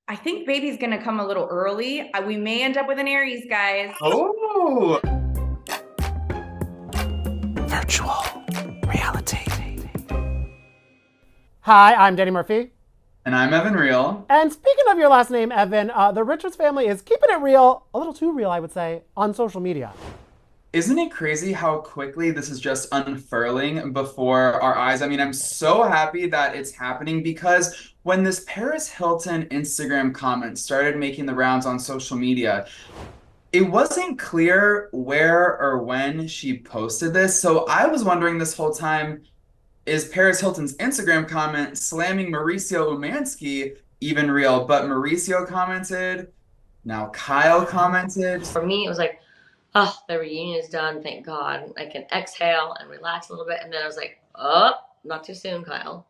I think baby's gonna come a little early. We may end up with an Aries, guys. Oh, Virtual reality. Hi, I'm Danny Murphy. and I'm Evan Real. And speaking of your last name, Evan, the Richards family is keeping it real, a little too real, I would say, on social media. Isn't it crazy how quickly this is just unfurling before our eyes? I mean, I'm so happy that it's happening because when this Paris Hilton Instagram comment started making the rounds on social media, it wasn't clear where or when she posted this. So I was wondering this whole time, is Paris Hilton's Instagram comment slamming Mauricio Umansky even real? But Mauricio commented, now Kyle commented. For me, it was like, oh, the reunion is done. Thank God. I can exhale and relax a little bit. And then I was like, oh, not too soon, Kyle.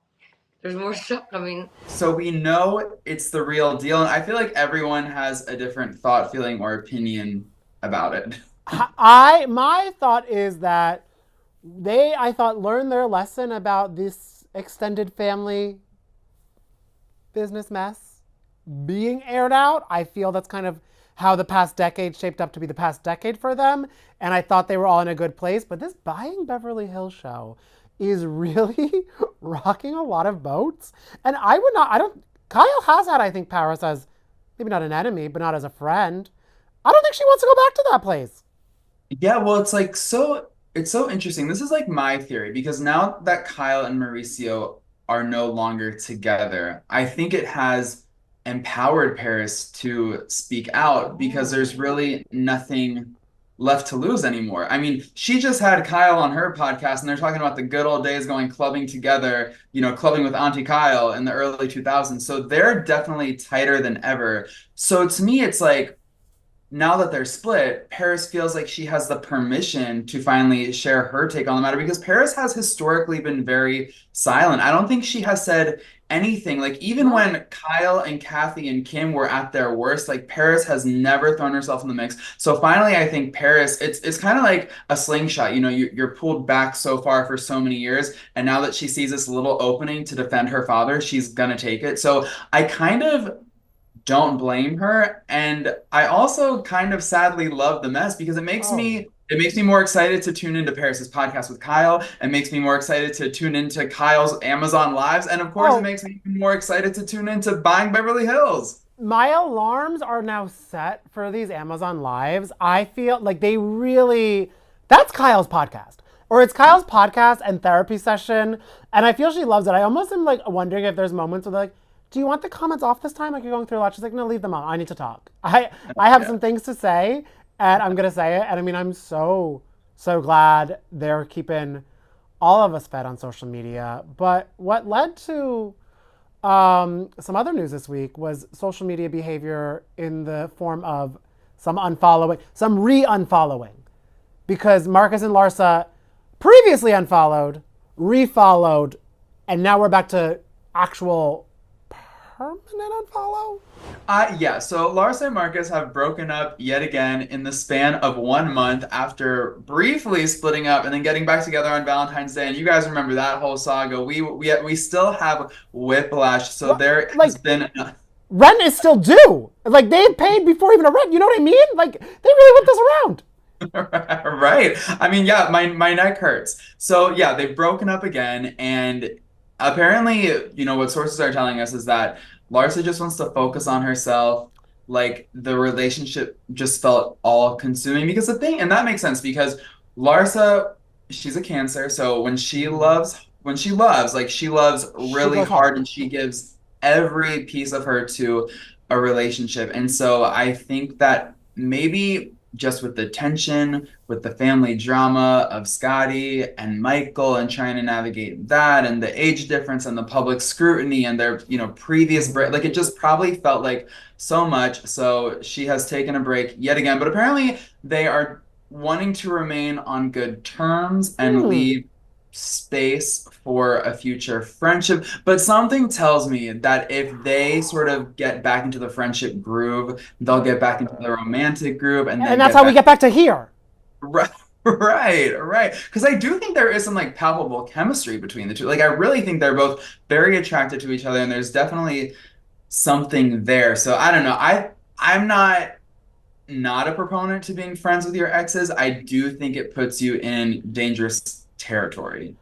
There's more stuff coming. So we know it's the real deal, and I feel like everyone has a different thought, feeling, or opinion about it. My thought is that I thought, learned their lesson about this extended family business mess being aired out. I feel that's kind of how the past decade shaped up to be the past decade for them. And I thought they were all in a good place. But this Buying Beverly Hills show is really rocking a lot of boats. And Kyle has had, I think, Paris as maybe not an enemy, but not as a friend. I don't think she wants to go back to that place. Yeah, well, it's so interesting. This is like my theory because now that Kyle and Mauricio are no longer together, I think it has empowered Paris to speak out because there's really nothing left to lose anymore. I mean, she just had Kyle on her podcast and they're talking about the good old days going clubbing together, clubbing with Auntie Kyle in the early 2000s. So they're definitely tighter than ever. So to me, it's like, now that they're split, Paris feels like she has the permission to finally share her take on the matter because Paris has historically been very silent. I don't think she has said anything. Like, even when Kyle and Kathy and Kim were at their worst, like, Paris has never thrown herself in the mix. So finally, I think Paris, it's kind of like a slingshot. You're pulled back so far for so many years, and now that she sees this little opening to defend her father, she's gonna take it. So I kind of don't blame her, and I also kind of sadly love the mess because it makes me more excited to tune into Paris's podcast with Kyle. It makes me more excited to tune into Kyle's Amazon Lives, and of course it makes me even more excited to tune into Buying Beverly Hills. My alarms are now set for these Amazon Lives. I feel like that's Kyle's podcast. Or it's Kyle's podcast and therapy session. And I feel she loves it. I almost am like wondering if there's moments where they're like, do you want the comments off this time? Like, you're going through a lot. She's like, no, leave them on. I need to talk. I have some things to say, and I'm going to say it. And I mean, I'm so glad they're keeping all of us fed on social media. But what led to some other news this week was social media behavior in the form of some unfollowing, some re-unfollowing. Because Marcus and Larsa previously unfollowed, refollowed, and now we're back to actual permanent unfollow? Yeah, so Larsa and Marcus have broken up yet again in the span of 1 month after briefly splitting up and then getting back together on Valentine's Day. And you guys remember that whole saga. We still have whiplash, so there has been rent is still due. Like, they paid before even a rent. You know what I mean? Like, they really whipped us around. Right. I mean, yeah, my neck hurts. So yeah, they've broken up again, and apparently, what sources are telling us is that Larsa just wants to focus on herself. Like, the relationship just felt all consuming because and that makes sense because Larsa, she's a Cancer, so when she loves, like, she loves really hard and she gives every piece of her to a relationship. And so I think that maybe just with the tension, with the family drama of Scotty and Michael and trying to navigate that and the age difference and the public scrutiny and their, previous break, like, it just probably felt like so much. So she has taken a break yet again, but apparently they are wanting to remain on good terms and leave space for a future friendship. But something tells me that if they sort of get back into the friendship groove, they'll get back into the romantic groove, and that's how we get back to here. Right. Right. Because I do think there is some like palpable chemistry between the two. Like, I really think they're both very attracted to each other, and there's definitely something there. So I don't know. I'm not a proponent to being friends with your exes. I do think it puts you in dangerous territory.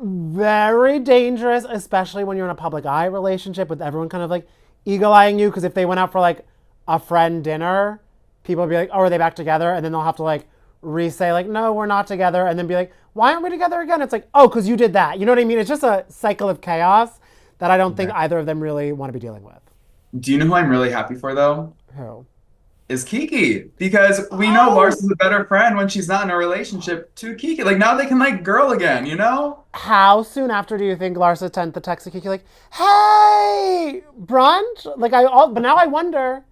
Very dangerous, especially when you're in a public eye relationship with everyone kind of like eagle-eyeing you. Because if they went out for like a friend dinner, people would be like, oh, are they back together? And then they'll have to like re-say like, no, we're not together. And then be like, why aren't we together again? It's like, oh, because you did that. You know what I mean? It's just a cycle of chaos that I don't think either of them really want to be dealing with. Do you know who I'm really happy for though? Who? Is Kiki, because we know Larsa's a better friend when she's not in a relationship to Kiki. Like now they can like girl again, you know? How soon after do you think Larsa sent the text to Kiki like, hey, brunch? But now I wonder,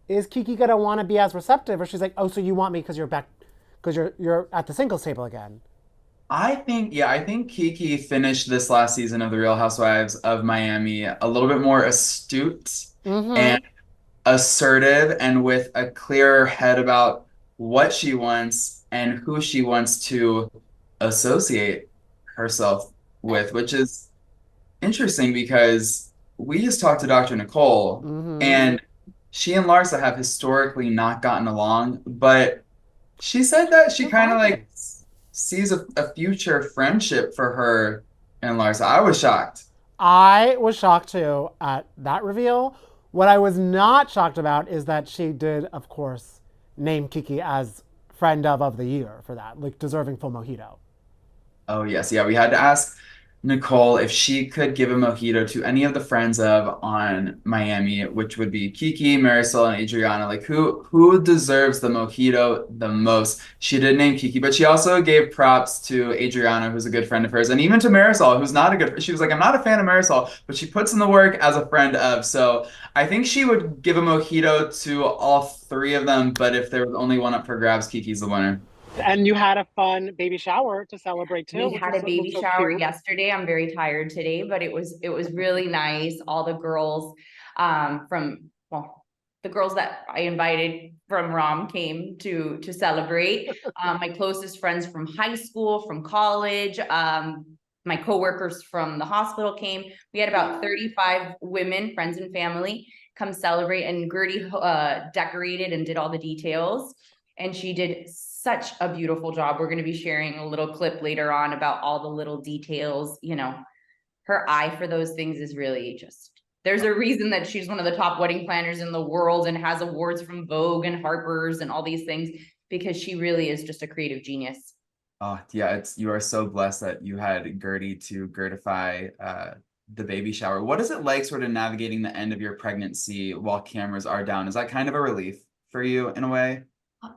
is Kiki gonna want to be as receptive, or she's like, oh, so you want me because you're back, because you're at the singles table again? I think Kiki finished this last season of The Real Housewives of Miami a little bit more astute and assertive and with a clearer head about what she wants and who she wants to associate herself with, which is interesting because we just talked to Dr. Nicole and she and Larsa have historically not gotten along, but she said that she kind of like sees a future friendship for her and Larsa. I was shocked. I was shocked too at that reveal. What I was not shocked about is that she did, of course, name Kiki as friend of the year for that, like deserving full mojito. Oh, yes. Yeah, we had to ask Nicole if she could give a mojito to any of the friends of on Miami, which would be Kiki, Marisol, and Adriana. Like who deserves the mojito the most? She did name Kiki, but she also gave props to Adriana, who's a good friend of hers, and even to Marisol, who's not a good. She was like, I'm not a fan of Marisol, but she puts in the work as a friend of. So I think she would give a mojito to all three of them, but if there was only one up for grabs, Kiki's the winner. And you had a fun baby shower to celebrate too. We had a baby shower yesterday. I'm very tired today, but it was really nice. All the girls the girls that I invited from RHOM came to celebrate. My closest friends from high school, from college, my coworkers from the hospital came. We had about 35 women, friends and family, come celebrate, and Gertie decorated and did all the details. And she did such a beautiful job. We're going to be sharing a little clip later on about all the little details. You know, her eye for those things is really just, there's a reason that she's one of the top wedding planners in the world and has awards from Vogue and Harper's and all these things, because she really is just a creative genius. Oh, yeah, you are so blessed that you had Gertie to gertify the baby shower. What is it like sort of navigating the end of your pregnancy while cameras are down? Is that kind of a relief for you in a way?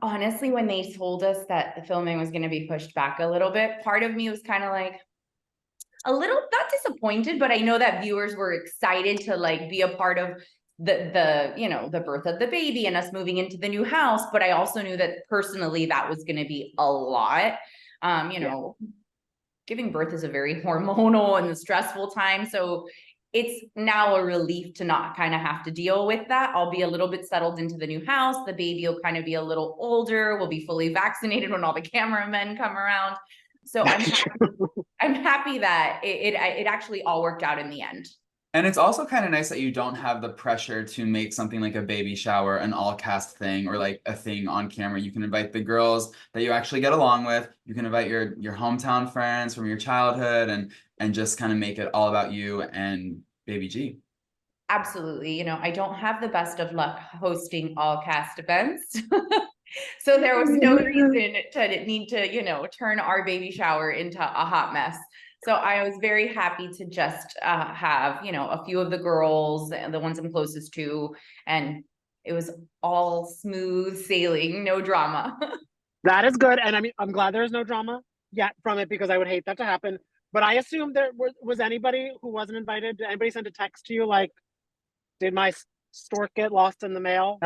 Honestly, when they told us that the filming was going to be pushed back a little bit, part of me was kind of like a little, not disappointed, but I know that viewers were excited to like be a part of the birth of the baby and us moving into the new house. But I also knew that personally that was going to be a lot. Giving birth is a very hormonal and stressful time. So it's now a relief to not kind of have to deal with that. I'll be a little bit settled into the new house. The baby will kind of be a little older. We'll be fully vaccinated when all the cameramen come around. So I'm happy that it actually all worked out in the end. And it's also kind of nice that you don't have the pressure to make something like a baby shower an all cast thing or like a thing on camera. You can invite the girls that you actually get along with. You can invite your hometown friends from your childhood and just kind of make it all about you and baby G. Absolutely. I don't have the best of luck hosting all cast events. So there was no reason to need to, turn our baby shower into a hot mess. So I was very happy to just have, a few of the girls and the ones I'm closest to, and it was all smooth sailing, no drama. That is good. And I mean, I'm glad there's no drama yet from it, because I would hate that to happen. But I assume there was anybody who wasn't invited. Did anybody send a text to you like, did my stork get lost in the mail?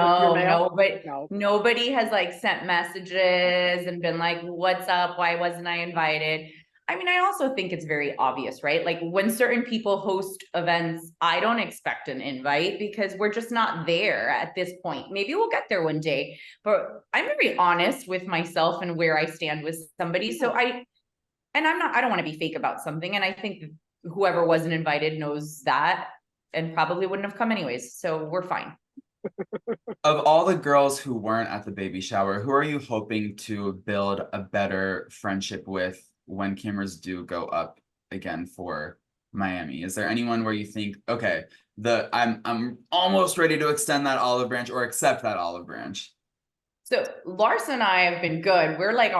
Nobody has like sent messages and been like, what's up? Why wasn't I invited? I mean, I also think it's very obvious, right? Like when certain people host events, I don't expect an invite because we're just not there at this point. Maybe we'll get there one day, but I'm very honest with myself and where I stand with somebody. So I don't want to be fake about something. And I think whoever wasn't invited knows that. and probably wouldn't have come anyways. So we're fine. Of all the girls who weren't at the baby shower, who are you hoping to build a better friendship with when cameras do go up again for Miami? Is there anyone where you think, okay, I'm almost ready to extend that olive branch or accept that olive branch? So Larsa and I have been good. We're like,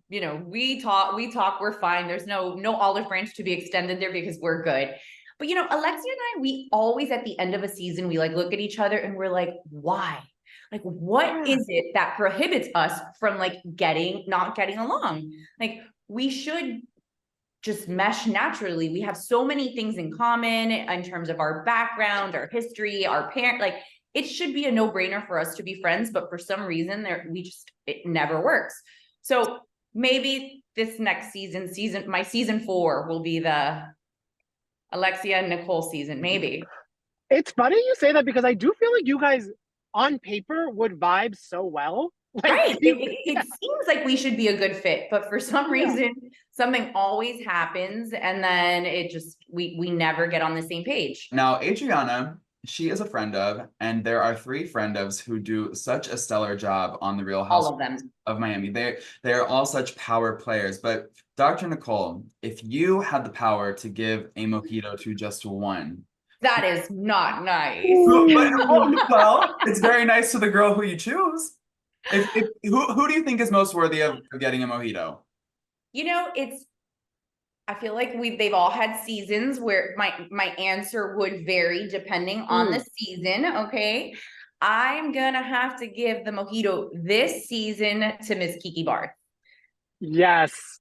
we talk, we're fine. There's no olive branch to be extended there because we're good. But Alexia and I, we always at the end of a season, we like look at each other and we're like, why? Like, what is it that prohibits us from like not getting along? Like, we should just mesh naturally. We have so many things in common in terms of our background, our history, our parent, like it should be a no-brainer for us to be friends, but for some reason it never works. So maybe this next my season 4 will be the Alexia and Nicole season, maybe. It's funny you say that because I do feel like you guys on paper would vibe so well. Like, right. It seems like we should be a good fit, but for some reason, something always happens and then we never get on the same page. Now, Adriana, she is a friend of, and there are 3 friend ofs who do such a stellar job on the Real All of Housewives them. of Miami. They are all such power players. But Dr. Nicole, if you had the power to give a mojito to just one, That is not nice. well, it's very nice to the girl who you choose. Who do you think is most worthy of getting a mojito? I feel like they've all had seasons where my answer would vary depending on the season. Okay. I'm gonna have to give the mojito this season to Miss Kiki Barth. Yes.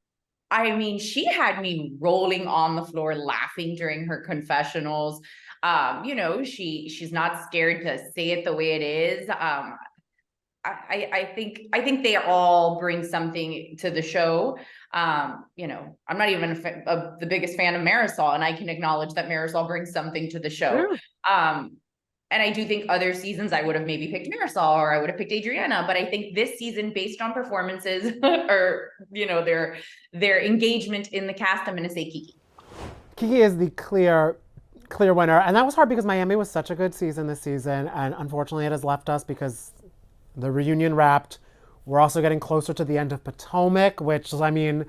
I mean, she had me rolling on the floor laughing during her confessionals. She's not scared to say it the way it is. I think they all bring something to the show. I'm not even the biggest fan of Marisol, and I can acknowledge that Marisol brings something to the show. And I do think other seasons I would have maybe picked Marisol or I would have picked Adriana, but I think this season, based on performances or their engagement in the cast, I'm going to say Kiki. Kiki is the clear winner, and that was hard because Miami was such a good season this season, and unfortunately it has left us because the reunion wrapped. We're also getting closer to the end of Potomac, which, I mean,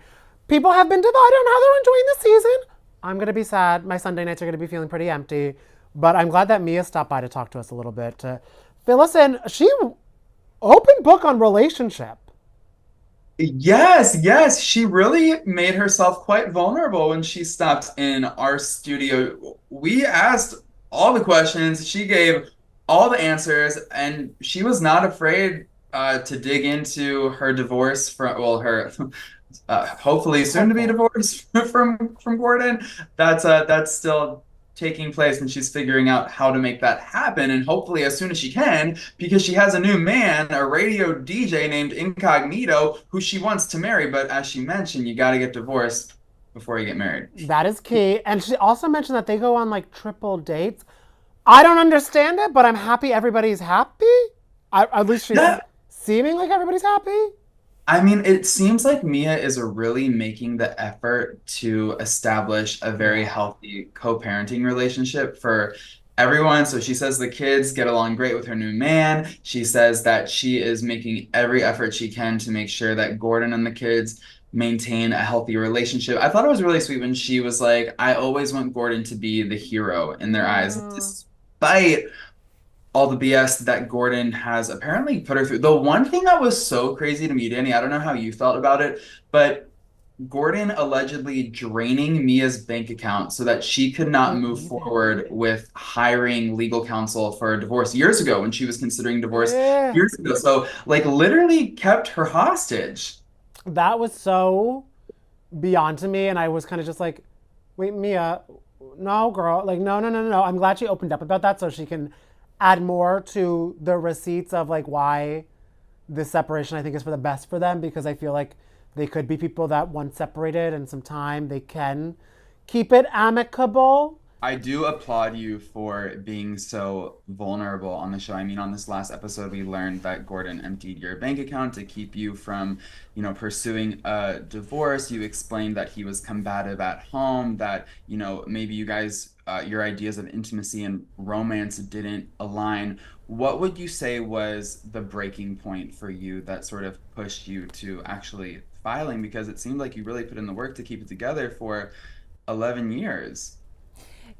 people have been divided on how they're enjoying the season. I'm going to be sad. My Sunday nights are going to be feeling pretty empty. But I'm glad that Mia stopped by to talk to us a little bit, to fill us in. She open book on relationship. Yes. She really made herself quite vulnerable when she stopped in our studio. We asked all the questions. She gave all the answers, and she was not afraid to dig into her divorce her hopefully soon to be divorced from Gordon. That's still taking place, and she's figuring out how to make that happen, and hopefully as soon as she can, because she has a new man, a radio DJ named Incognito, who she wants to marry. But as she mentioned, you got to get divorced before you get married. That is key. And she also mentioned that they go on like triple dates. I don't understand it, but I'm happy everybody's happy. At least she's seeming like everybody's happy. I mean, it seems like Mia is really making the effort to establish a very healthy co-parenting relationship for everyone. So she says the kids get along great with her new man. She says that she is making every effort she can to make sure that Gordon and the kids maintain a healthy relationship. I thought it was really sweet when she was like, I always want Gordon to be the hero in their eyes, despite all the BS that Gordon has apparently put her through. The one thing that was so crazy to me, Danny, I don't know how you felt about it, but Gordon allegedly draining Mia's bank account so that she could not move forward with hiring legal counsel for a divorce years ago when she was considering divorce years ago. So, like, literally kept her hostage. That was so beyond to me, and I was kind of just like, wait, Mia, no, girl. Like, no. I'm glad she opened up about that so she can add more to the receipts of like why this separation I think is for the best for them, because I feel like they could be people that once separated and some time they can keep it amicable. I do applaud you for being so vulnerable on the show. I mean, on this last episode, we learned that Gordon emptied your bank account to keep you from, pursuing a divorce. You explained that he was combative at home, that, maybe you guys, your ideas of intimacy and romance didn't align. What would you say was the breaking point for you that sort of pushed you to actually filing? Because it seemed like you really put in the work to keep it together for 11 years.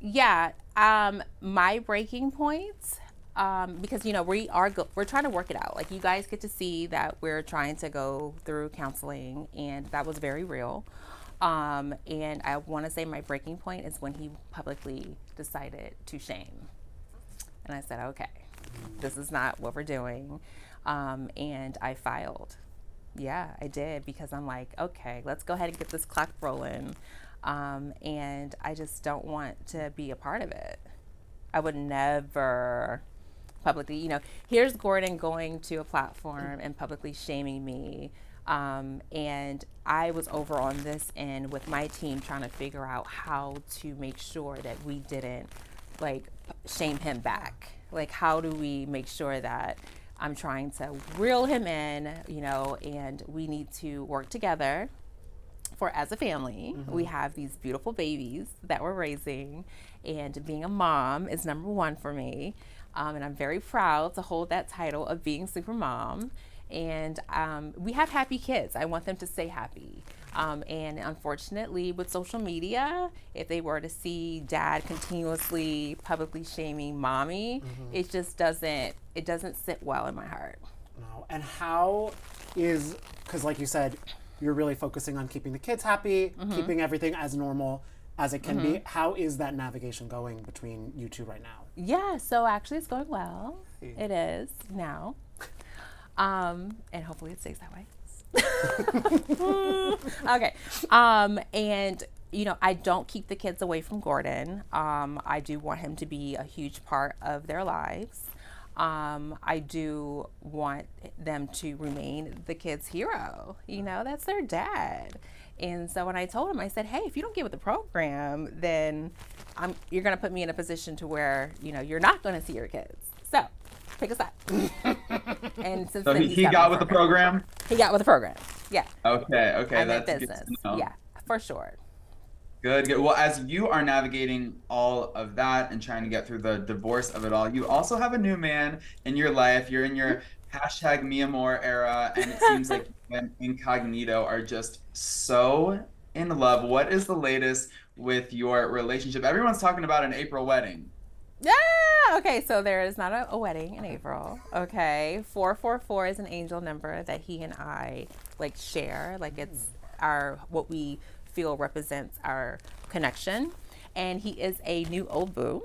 Yeah, my breaking points, because we're trying to work it out. Like, you guys get to see that we're trying to go through counseling, and that was very real. And I want to say my breaking point is when he publicly decided to shame, and I said, okay, this is not what we're doing, and I filed. Yeah, I did, because I'm like, okay, let's go ahead and get this clock rolling. And I just don't want to be a part of it. I would never publicly, here's Gordon going to a platform and publicly shaming me. And I was over on this end with my team trying to figure out how to make sure that we didn't shame him back. Like, how do we make sure that I'm trying to reel him in, and we need to work together. For as a family, we have these beautiful babies that we're raising, and being a mom is number one for me. And I'm very proud to hold that title of being super mom. And we have happy kids. I want them to stay happy. And unfortunately, with social media, if they were to see dad continuously publicly shaming mommy, it just doesn't sit well in my heart. No. And how is, because like you said, you're really focusing on keeping the kids happy, keeping everything as normal as it can be. How is that navigation going between you two right now? Yeah, so actually it's going well. It is now. And hopefully it stays that way. Okay. And I don't keep the kids away from Gordon. I do want him to be a huge part of their lives. I do want them to remain the kids' hero. That's their dad. And so when I told him, I said, hey, if you don't get with the program, then you're going to put me in a position to where, you're not going to see your kids. So pick a side. And since then, he got with the program? He got with the program. Yeah. Okay. I'm That's in business. good to know. Yeah, for sure. Good. Well, as you are navigating all of that and trying to get through the divorce of it all, you also have a new man in your life. You're in your #Mia Moore era, and it seems like you and Incognito are just so in love. What is the latest with your relationship? Everyone's talking about an April wedding. Yeah. Okay. So there is not a wedding in April. Okay. 444 is an angel number that he and I share. It's what we feel represents our connection. And he is a new old boo.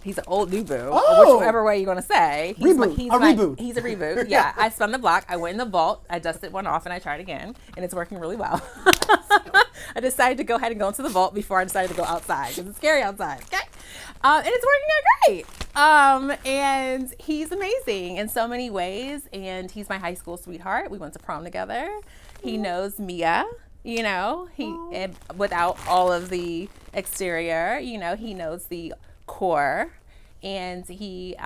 He's an old new boo, or whichever way you're gonna say. Reboot. Reboot. He's a reboot. Yeah. I spun the block. I went in the vault. I dusted one off and I tried again, and it's working really well. I decided to go ahead and go into the vault before I decided to go outside because it's scary outside. Okay. And it's working out great. And he's amazing in so many ways. And he's my high school sweetheart. We went to prom together. He knows Mia. And without all of the exterior, he knows the core, and he,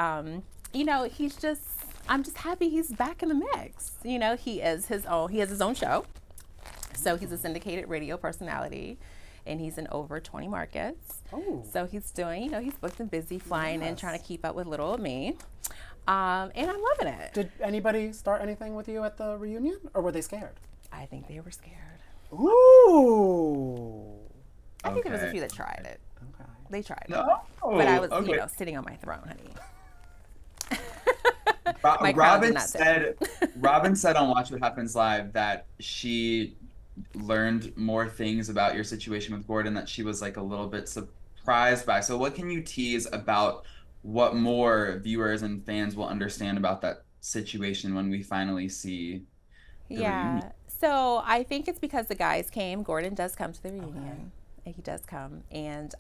he's just, I'm just happy he's back in the mix. He has his own show. So he's a syndicated radio personality, and he's in over 20 markets. Oh. So he's doing, he's booked and busy flying in, trying to keep up with little old me. And I'm loving it. Did anybody start anything with you at the reunion, or were they scared? I think they were scared. Ooh. I think there was a few that tried it. Okay. They tried it. No. But I was, Okay. sitting on my throne, honey. Robin said on Watch What Happens Live that she learned more things about your situation with Gordon that she was a little bit surprised by. So what can you tease about what more viewers and fans will understand about that situation when we finally see the reunion? So I think it's because the guys came. Gordon does come to the reunion. Okay. He does come. And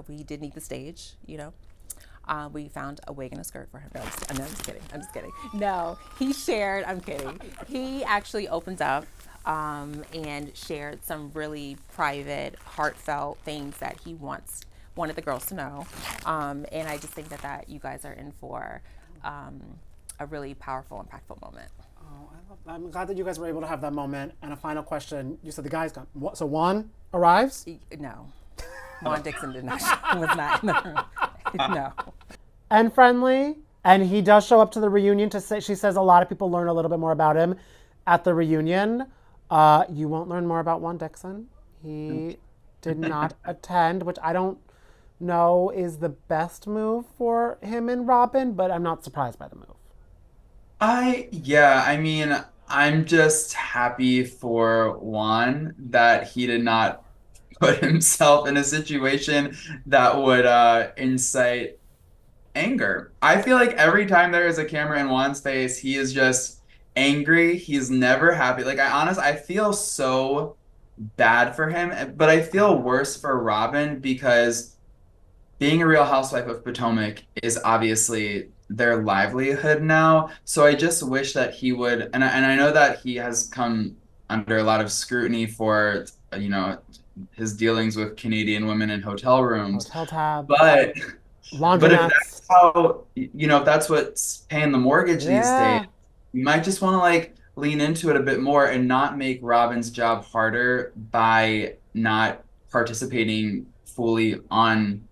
we did need the stage, We found a wig and a skirt for him. No, I'm just kidding. No, he shared, I'm kidding. He actually opened up and shared some really private, heartfelt things that he wants wanted the girls to know. And I just think that you guys are in for a really powerful, impactful moment. Oh, I'm glad that you guys were able to have that moment. And a final question. You said the guys got, so Juan arrives? No. Juan Dixon did not, was not in the room. No. And friendly. And he does show up to the reunion to say, she says a lot of people learn a little bit more about him at the reunion. You won't learn more about Juan Dixon. He did not attend, which I don't know is the best move for him and Robin, but I'm not surprised by the move. I mean, I'm just happy for Juan that he did not put himself in a situation that would incite anger. I feel like every time there is a camera in Juan's face, he is just angry. He's never happy. Like I feel so bad for him, but I feel worse for Robin because being a Real Housewife of Potomac is obviously their livelihood now. So I just wish that he would, and I know that he has come under a lot of scrutiny for, his dealings with Canadian women in hotel rooms. Hotel tab. But if Laundromats. that's how, if that's what's paying the mortgage these days, you might just want to like lean into it a bit more and not make Robin's job harder by not participating fully on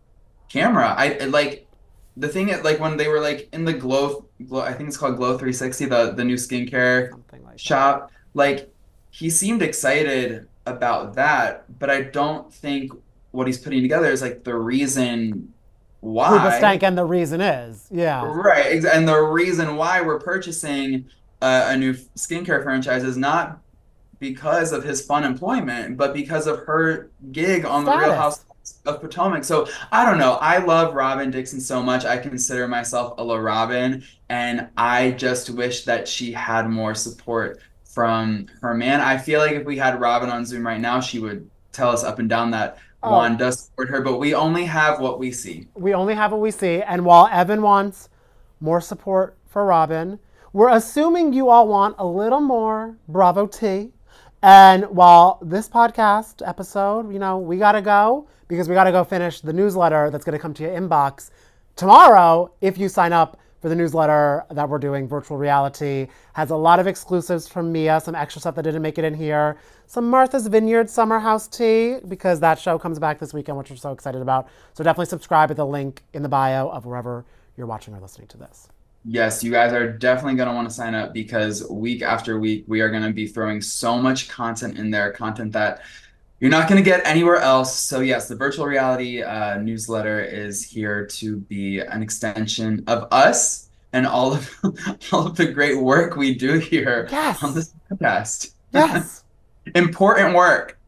camera. I like the thing is, like when they were like in the glow, I think it's called Glow 360, the new skincare shop, like he seemed excited about that, but I don't think what he's putting together is like the reason why. Who the stank and the reason is. Yeah. Right. And the reason why we're purchasing a new skincare franchise is not because of his fun employment, but because of her gig on the Real Housewives of Potomac. So I don't know. I love Robin Dixon so much. I consider myself a La Robin, and I just wish that she had more support from her man. I feel like if we had Robin on Zoom right now, she would tell us up and down that Juan does support her, but we only have what we see. We only have what we see. And while Evan wants more support for Robin, we're assuming you all want a little more Bravo tea. And while this podcast episode, we got to go because we got to go finish the newsletter that's going to come to your inbox tomorrow. If you sign up for the newsletter that we're doing, Virtual Reality, has a lot of exclusives from Mia, some extra stuff that didn't make it in here, some Martha's Vineyard Summer House tea, because that show comes back this weekend, which we're so excited about. So definitely subscribe at the link in the bio of wherever you're watching or listening to this. Yes, you guys are definitely going to want to sign up because week after week, we are going to be throwing so much content in there, content that you're not going to get anywhere else. So yes, the Virtual Reality newsletter is here to be an extension of us and all of the great work we do here on this podcast. Yes. Important work.